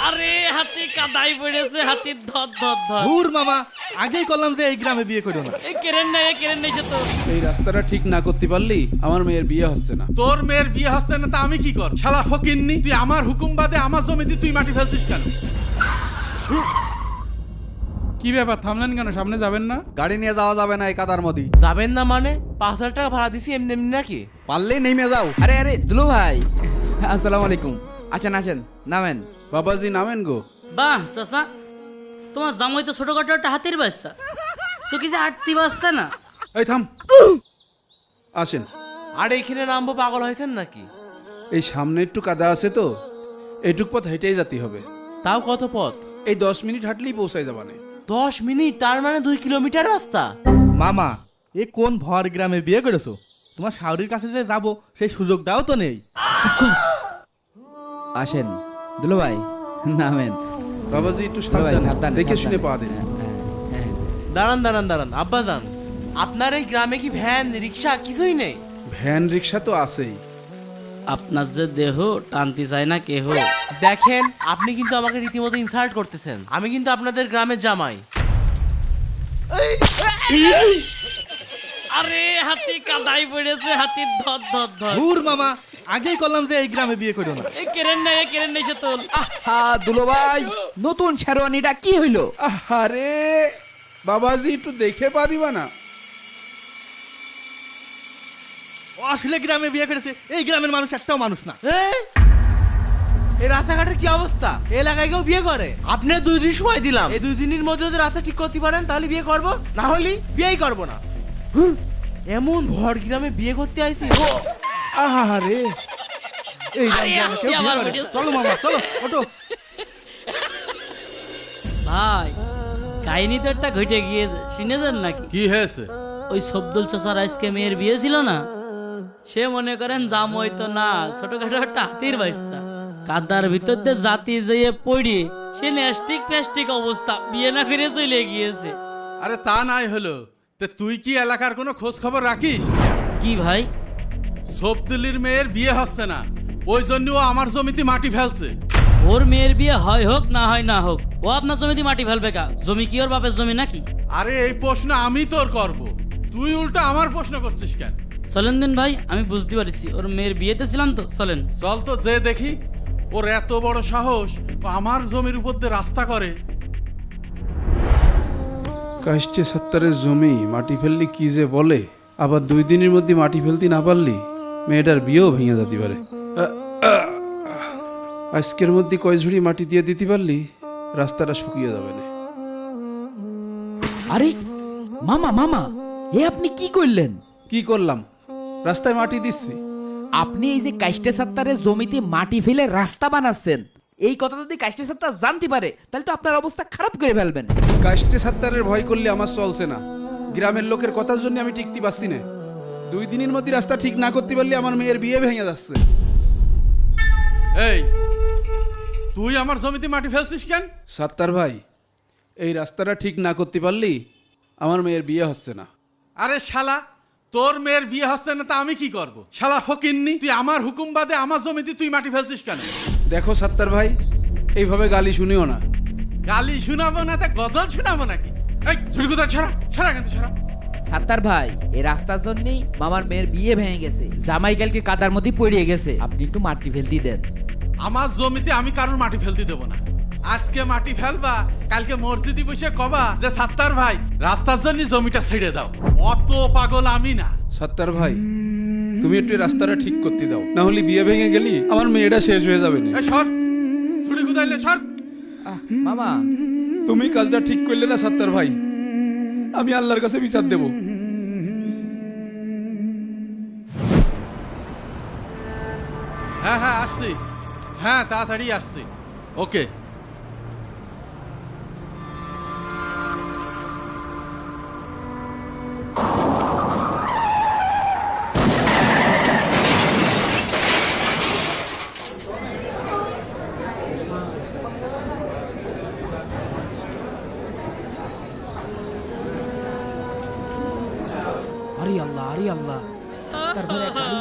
আরে হাতি কাদাই পড়েছে, হাতির ধর ধর ধর। দূর মামা, আগেই করলাম যে এই গ্রামে বিয়ে করো না। এই কেরেন নাই সে তো। এই রাস্তাটা ঠিক না করতে পারলি আমার মেয়ের বিয়ে হচ্ছে না। তোর মেয়ের বিয়ে হচ্ছে না তা আমি কি কর? শালা ফকিন্নি, তুই আমার হুকুম বাদে আমার জমিতে তুই মাটি ফেলছিস কেন? কি ব্যাপার, থামলেন কেন? সামনে যাবেন না? গাড়ি নিয়ে যাওয়া যাবে না এই কাদার মধ্যে। যাবেন না মানে? 5,000 টাকা ভাড়া দিছি এমনি এমনি নাকি? পারলেই নেমে যাও। আরে আরে দুলু ভাই, আসসালামু আলাইকুম। আসেন আসেন, নামেন। বাবাজি নামেন গো। বাহ চাচা, তোমার জামাই তো ছোটখাটো একটা হাতির বাচ্চা, চুকিছে আটতি বাচ্চা না। এই থাম, আসেন। আর এখানে নামবো, পাগল হয়েছেন নাকি? এই সামনে একটু কাদা আছে তো, এইটুক পথ হেঁটেই যেতে হবে। তাও কত পথ? এই 10 মিনিট হাঁটলেই পৌঁছাই যাবানে। 10 মিনিট, তার মানে 2 কিলোমিটার রাস্তা। মামা, এ কোন ভর গ্রামে বিয়ে করেছো? তোমার শাওরির কাছে যে যাবো সেই সুযোগটাও তো নেই। আসেন দুলু ভাই, নামেন। বাবাজি একটু দুলু ভাই, সাবধানে সাবধানে, দেখে সাবধানে। শুনে পা দিন। হ্যাঁ। দাঁড়ান আব্বা যান, আপনার এই গ্রামে কি ভ্যান রিক্সা কিছুই নেই? ভ্যান রিক্সা তো আছেই। আপনার যে দেহ টানতে চায় না কেহ। দেখেন, আপনি কিন্তু আমাকে রীতিমতো ইনসাল্ট করতেছেন। আমি কিন্তু আপনাদের গ্রামের জামাই। আরে হাতি কাদাই পড়েছে, হাতির ধর ধর ধর। দূর মামা, আগেই করলাম যে এই গ্রামে বিয়ে করো না। এই কেরেন নাই সে তো। দুলু ভাই, নতুন শেরওয়ানিটা কি হইলো? আরে বাবাজি একটু দেখে পা দিবা না? আসলে গ্রামে বিয়ে করেছে, এই গ্রামের মানুষ একটাও মানুষ না। এই রাস্তাঘাটের কি অবস্থা? এই এলাকায় কেউ বিয়ে করে? আপনি 2 দিন সময় দিলাম, এই 2 দিনের মধ্যে যদি রাস্তা ঠিক করতে পারেন তাহলে বিয়ে করব, না হলে বিয়েই করব না। এমন ভর গ্রামে বিয়ে করতে আইছি। আরে এই আরে গ্রামে হাতি কেউ বিয়ে আবার করে? পড়েছে। চলো মামা, চলো ওঠো। ভাই, কাহিনী তো একটা ঘটে গিয়েছে, শুনেছেন নাকি? কি হয়েছে? ওই সবদুল চাচার আজকে মেয়ের বিয়ে ছিল না, সে মনে করেন জামাই তো না, ছোটখাটো একটা হাতির বাচ্চা। কাদার ভিতর দিয়ে জাতি যেয়ে পড়িয়ে সে ন্যাস্টিক ফ্যাস্টিক অবস্থা, বিয়ে না করে চলে গিয়েছে। আরে তা নাই হলো, তে তুই কি এলাকার কোনো খোঁজ খবর রাখিস? কি ভাই? সবদুলির মেয়ের বিয়ে হচ্ছে না, ওই জন্য ও আমার জমিতে মাটি ফেলছে। ওর মেয়ের বিয়ে হয় হোক না হয় না হোক, ও আপনার জমিতে মাটি ফেলবে কা? জমি কি ওর বাপের জমি নাকি? আরে এই প্রশ্ন আমি তোর করব, তুই উল্টা আমার প্রশ্ন করছিস কেন? চলেন দিন ভাই, আমি বুঝতে পারছি, ওর মেয়ের বিয়েতে ছিলাম তো, চলেন। চল তো যে দেখি, ওর এত বড় সাহস, ও আমার জমির উপর দিয়ে রাস্তা করে। কাষ্টে সত্তরের জমি মাটি ফেললি কি যে বলে, আবার 2 দিনের মধ্যে মাটি ফেলতে না পারলি মেয়েটার বিয়েও ভেঙে যেতে পারে। আজকের মধ্যে কয় ঝুড়ি মাটি দিয়ে দিতে পারলি রাস্তাটা শুকিয়ে যাবে না। আরে মামা মামা, এ আপনি কি করলেন? কি করলাম? রাস্তায় মাটি দিচ্ছি। আপনি এই যে কাষ্টে সাত্তারের জমিতে মাটি ফেলে রাস্তা বানাচ্ছেন, এই কথা যদি কাষ্টে সাত্তার জানতে পারে তাহলে তো আপনার অবস্থা খারাপ করে ফেলবেন। কাষ্টে সত্তরের ভয় করলে আমার চলছে না, গ্রামের লোকের কথার জন্য আমি টিকতে পারছি না। 2 দিনের মধ্যে রাস্তা ঠিক না করতে পারলে আমার মেয়ের বিয়ে ভেঙে যাচ্ছে। এই, তুই আমার জমিতে মাটি ফেলছিস কেন? সত্তর ভাই, এই রাস্তাটা ঠিক না করতে পারলি আমার মেয়ের বিয়ে হচ্ছে না। আরে শালা, তোর মেয়ের বিয়ে হচ্ছে না তা আমি কি করব? শালা ফকিন্নি, তুই আমার হুকুম বাদে আমার জমিতে তুই মাটি ফেলছিস কেন? দেখো সত্তর ভাই, এইভাবে গালি শুনিও না। গালি শোনাবো না তা গজল শোনাবো নাকি? এই ঝুড়িগুদা ছাড়া ছাড়া কিন্তু ছাড়া। সাত্তার ভাই, এই রাস্তার জন্যই মামার মেয়ের বিয়ে ভেঙে গেছে, জামাই কালকে কাদার মধ্যে পড়ে গেছে, আপনি একটু মাটি ফেলতে দেন। আমার জমিতে আমি কারোর মাটি ফেলতে দেবো না। আজকে মাটি ফেলবা, কালকে মসজিদে বসে কবা যে সত্তর ভাই রাস্তার জন্য জমিটা ছেড়ে দাও। অত পাগল আমি না। সত্তর ভাই, তুমি একটু এই রাস্তাটা ঠিক করতে দাও, না হলে বিয়ে ভেঙে গেলি আমার মেয়েটা শেষ হয়ে যাবে না। এই সর, ছুরি গুদাইলে সর। মামা, তুমি কাজটা ঠিক করলে না সত্তর ভাই, আমি আল্লাহর কাছে বিচার দেব। হ্যাঁ হ্যাঁ আসছি, হ্যাঁ তাড়াতাড়ি আসছি। ওকে। আরে আল্লাহ, আরে আল্লাহ, সাত্তার ভাইয়ের গাড়ি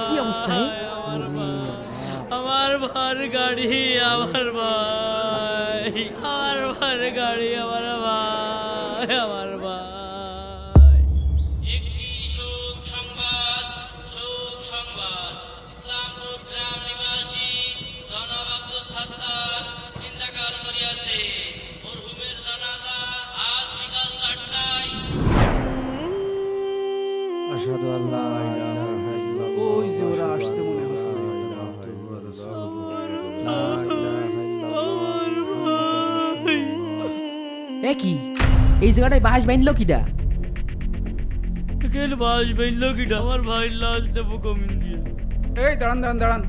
কি অবস্থা? আমার ভার গাড়ি আমার ভাই, আমার ভার গাড়ি আমার ভাই, আমার ভাই। একটি শোক সংবাদ, শোক সংবাদ। ইসলামপুর গ্রাম নিবাসী জনাব আব্দুল সাত্তার চিন্তাকাল করিয়াছে। মরহুমের জানাজা আজ বিকাল 4টায়। আশহাদু আল্লা ইলাহা ইল্লাল্লাহ। ওই যে ওরা আসছে মনে হচ্ছে। এ কি এই জায়গাটায় বাঁশ বাইনলো কিডা? কেন বাস বেইলো কিটা? আমার ভাইয়ের লাশ দেবো কমিন দিয়ে। এই দাঁড়ান দাঁড়ান দাঁড়ান,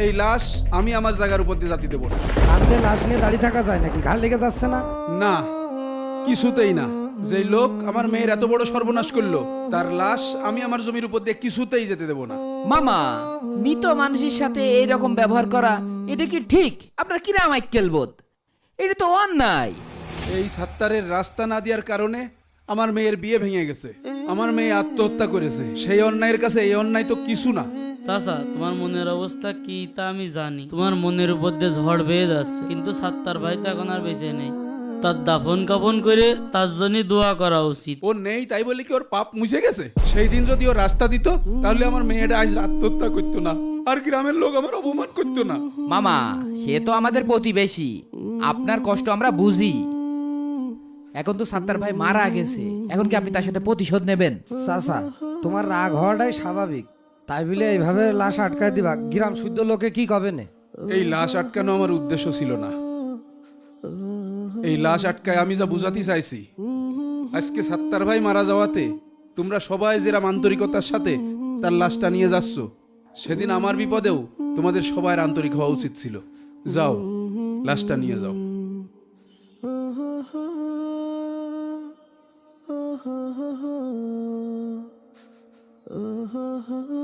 এই লাশ আমি আমার জায়গার উপর দিয়ে জাতি দেবো না। কাঁধে লাশ নিয়ে দাঁড়িয়ে থাকা যায় নাকি? ঘাড় লেগে যাচ্ছে না? না, কিছুতেই না। যেই লোক আমার মেয়ের এত বড় সর্বনাশ করলো, তার লাশ আমি আমার জমির উপর দিয়ে কিছুতেই যেতে দেবো না। মামা, মৃত মানুষের সাথে এইরকম ব্যবহার করা এটা কি ঠিক? আপনার কি নাম আইকেল বোধ? এটা তো অন্যায়। এই সাত্তারের রাস্তা না দেওয়ার কারণে আমার মেয়ের বিয়ে ভেঙে গেছে, আমার মেয়ে আত্মহত্যা করেছে। সেই অন্যায়ের কাছে এই অন্যায় তো কিছু না। চাচা, তোমার মনের অবস্থা কি তা আমি জানি। তোমার মনের উপর দিয়ে ঝড় বেয়ে যাচ্ছে, কিন্তু সাত্তার ভাই তো এখন আর বেঁচে নেই। তার দাফন কাফন করে তার জন্য দোয়া করা উচিত। ও নেই তাই বলে কি ওর পাপ মুছে গেছে? সেই দিন যদি ও রাস্তা দিত, তাহলে আমার মেয়েটা আজ আত্মহত্যা করতো না, আর গ্রামের লোক আমার অপমান করতো না। মামা, সে তো আমাদের প্রতিবেশী, আপনার কষ্ট আমরা বুঝি। এখন তো সাত্তার ভাই মারা গেছে, এখন কি আপনি তার সাথে প্রতিশোধ নেবেন? চাচা, তোমার রাগ হওয়াটাই স্বাভাবিক, তাই বলে এইভাবে লাশ আটকায় দিবা, গ্রাম শুদ্ধ লোকে কি কবে না? এই লাশ আটকানো আমার উদ্দেশ্য ছিল না। এই লাশ আটকায় আমি যা বুঝাতে চাইছি, আজকে সাত্তার ভাই মারা যাওয়াতে তোমরা সবাই যেরকম আন্তরিকতার সাথে তার লাশটা নিয়ে যাচ্ছ, সেদিন আমার বিপদেও তোমাদের সবার আন্তরিক হওয়া উচিত ছিল। যাও, লাশটা নিয়ে যাও। oh